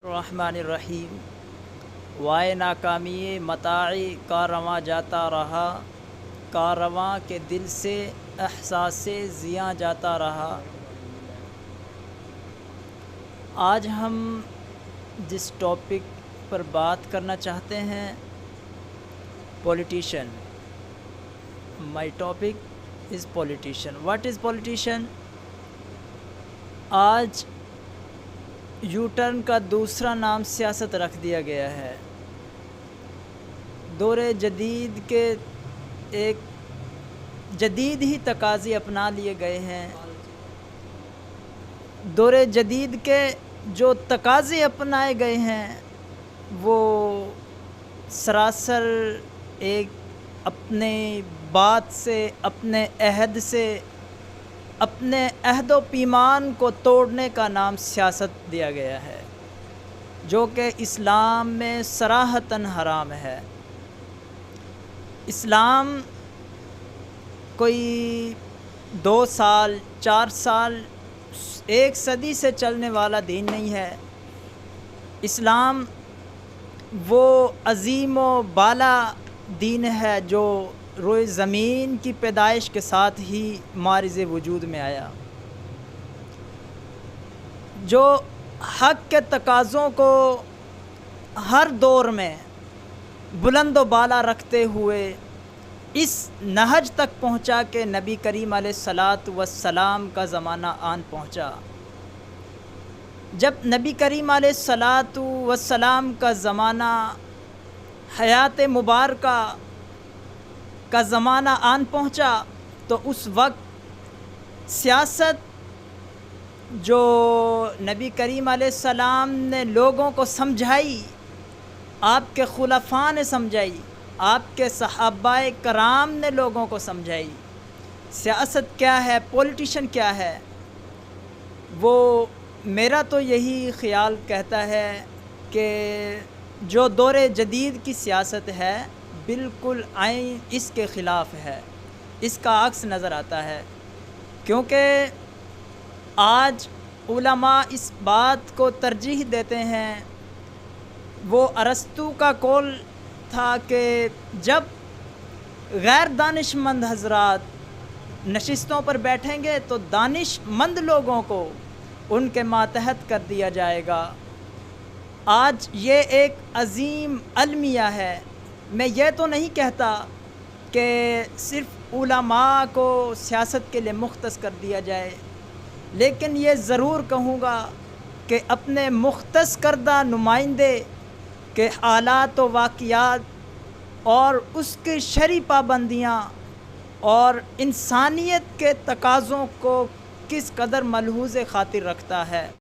الرحمن وائے ناکامی متاعی کارواں جاتا رہا، کارواں کے دل سے احساس زیاں جاتا رہا۔ آج ہم جس ٹاپک پر بات کرنا چاہتے ہیں، politician. My topic is politician. What is politician? آج یو ٹرن کا دوسرا نام سیاست رکھ دیا گیا ہے۔ دور جدید کے ایک جدید ہی تقاضے اپنا لیے گئے ہیں۔ دور جدید کے جو تقاضے اپنائے گئے ہیں وہ سراسر ایک اپنے بات سے، اپنے عہد سے، اپنے عہد و پیمان کو توڑنے کا نام سیاست دیا گیا ہے، جو کہ اسلام میں صراحتاً حرام ہے۔ اسلام کوئی 2 سال 4 سال 1 صدی سے چلنے والا دین نہیں ہے۔ اسلام وہ عظیم و بالا دین ہے جو روئے زمین کی پیدائش کے ساتھ ہی معرض وجود میں آیا، جو حق کے تقاضوں کو ہر دور میں بلند و بالا رکھتے ہوئے اس نہج تک پہنچا کہ نبی کریم علیہ الصلاۃ والسلام کا زمانہ آن پہنچا۔ جب نبی کریم علیہ الصلاۃ والسلام کا زمانہ، حیات مبارکہ کا زمانہ آن پہنچا، تو اس وقت سیاست جو نبی کریم علیہ السلام نے لوگوں کو سمجھائی، آپ کے خلفاء نے سمجھائی، آپ کے صحابہ کرام نے لوگوں کو سمجھائی، سیاست کیا ہے، پولیٹیشن کیا ہے، وہ میرا تو یہی خیال کہتا ہے کہ جو دور جدید کی سیاست ہے بالکل عین اس کے خلاف ہے، اس کا عکس نظر آتا ہے۔ کیونکہ آج علماء اس بات کو ترجیح دیتے ہیں، وہ ارسطو کا قول تھا کہ جب غیر دانش مند حضرات نشستوں پر بیٹھیں گے تو دانش مند لوگوں کو ان کے ماتحت کر دیا جائے گا۔ آج یہ ایک عظیم المیہ ہے۔ میں یہ تو نہیں کہتا کہ صرف علماء کو سیاست کے لیے مختص کر دیا جائے، لیکن یہ ضرور کہوں گا کہ اپنے مختص کردہ نمائندے کے حالات و واقعات اور اس کی شرعی پابندیاں اور انسانیت کے تقاضوں کو کس قدر ملحوظ خاطر رکھتا ہے۔